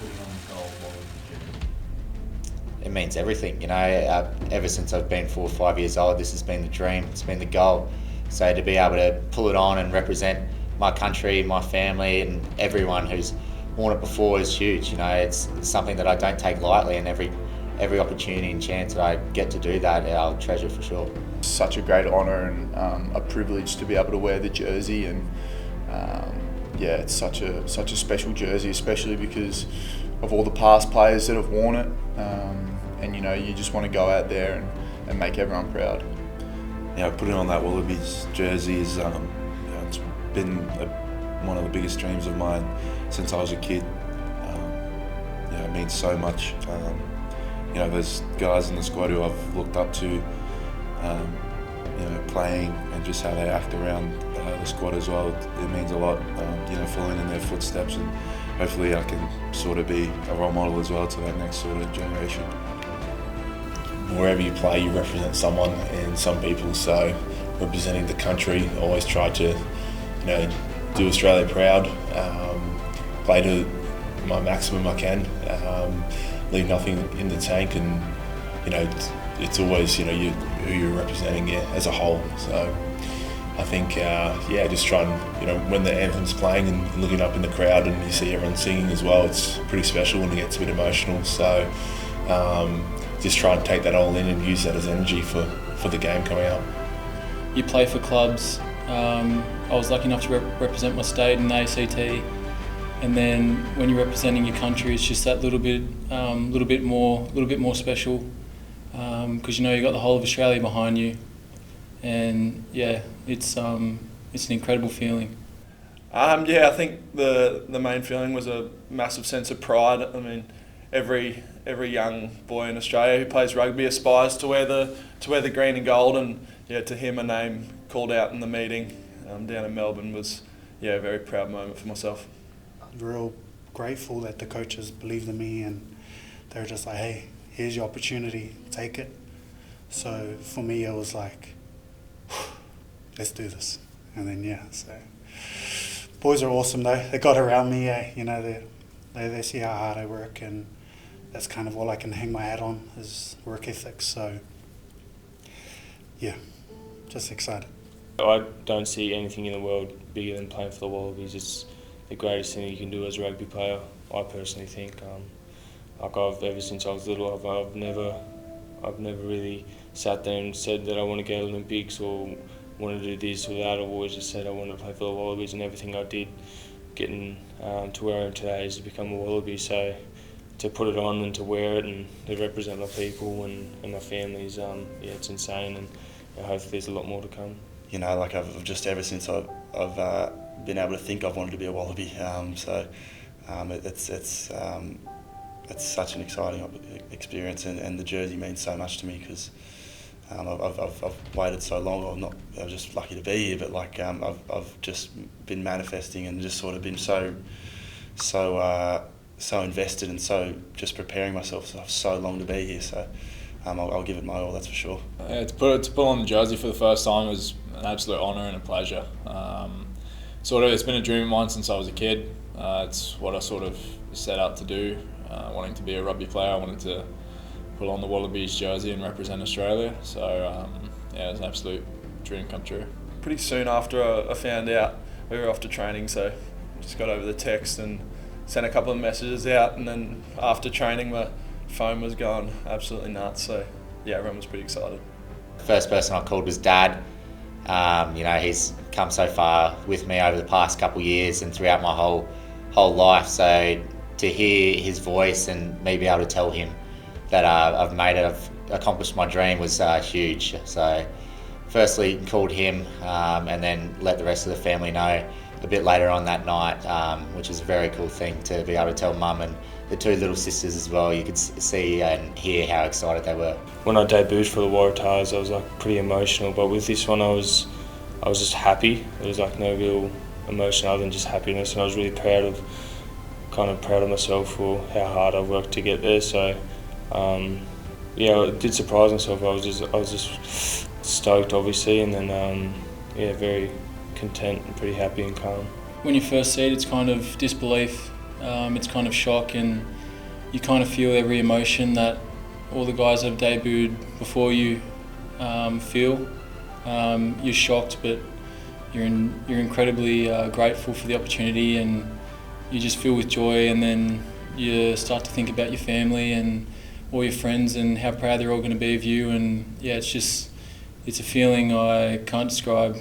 putting on the gold Wallabies jersey? It means everything, ever since I've been 4 or 5 years old, this has been the dream, it's been the goal. So to be able to pull it on and represent my country, my family and everyone who's worn it before is huge. It's something that I don't take lightly, and every opportunity and chance that I get to do that, I'll treasure for sure. Such a great honour and a privilege to be able to wear the jersey, and it's such a special jersey, especially because of all the past players that have worn it, and you just want to go out there and make everyone proud. Yeah, putting on that Wallabies jersey is it's been one of the biggest dreams of mine since I was a kid. It means so much. There's guys in the squad who I've looked up to, playing and just how they act around the squad as well. It means a lot, following in their footsteps, and hopefully I can sort of be a role model as well to that next sort of generation. Wherever you play, you represent someone and some people, so representing the country, always try to do Australia proud, play to my maximum I can, leave nothing in the tank, and it's always who you're representing as a whole. So I think just try and when the anthem's playing and looking up in the crowd and you see everyone singing as well, it's pretty special and it gets a bit emotional. So just try and take that all in and use that as energy for the game coming up. You play for clubs. I was lucky enough to represent my state in the ACT, and then when you're representing your country, it's just that little bit more special, because you've got the whole of Australia behind you, and it's an incredible feeling. I think the main feeling was a massive sense of pride. I mean, every young boy in Australia who plays rugby aspires to wear the green and gold, and to hear my name called out in the meeting down in Melbourne was a very proud moment for myself. I'm real grateful that the coaches believed in me, and they were just like, hey, here's your opportunity, take it. So for me it was like, let's do this. And then so boys are awesome though. They got around me, they see how hard I work, and that's kind of all I can hang my hat on is work ethic. So just excited. I don't see anything in the world bigger than playing for the Wallabies. It's the greatest thing you can do as a rugby player, I personally think. Ever since I was little, I've never really sat there and said that I want to go to the Olympics or want to do this or that. I've always just said I want to play for the Wallabies, and everything I did getting to where I am today is to become a Wallaby. So to put it on and to wear it and to represent my people and my families, it's insane, and hopefully there's a lot more to come. I've just ever since I've been able to think, I've wanted to be a Wallaby. It's such an exciting experience, and the jersey means so much to me because I've waited so long. I'm just lucky to be here, but I've just been manifesting and just sort of been so invested and so just preparing myself so long to be here. So I'll give it my all, that's for sure. To put on the jersey for the first time was an absolute honour and a pleasure. It's been a dream of mine since I was a kid. It's what I sort of set out to do. Wanting to be a rugby player, I wanted to put on the Wallabies jersey and represent Australia. So it was an absolute dream come true. Pretty soon after I found out, we were off to training, so just got over the text and sent a couple of messages out, and then after training my phone was going absolutely nuts. So everyone was pretty excited. The first person I called was Dad. He's come so far with me over the past couple of years and throughout my whole life. So to hear his voice and me be able to tell him that I've made it, I've accomplished my dream was huge. So firstly called him and then let the rest of the family know a bit later on that night, which is a very cool thing to be able to tell Mum and the two little sisters as well. You could see and hear how excited they were. When I debuted for the Waratahs, I was pretty emotional, but with this one I was just happy. There was no real emotion other than just happiness, and I was really proud of myself for how hard I worked to get there. So I did surprise myself. I was just stoked, obviously, and then very content and pretty happy and calm. When you first see it, it's kind of disbelief. It's kind of shock, and you kind of feel every emotion that all the guys that have debuted before you feel. You're shocked, but you're incredibly grateful for the opportunity, and you just feel with joy, and then you start to think about your family and all your friends and how proud they're all going to be of you. And yeah, it's a feeling I can't describe.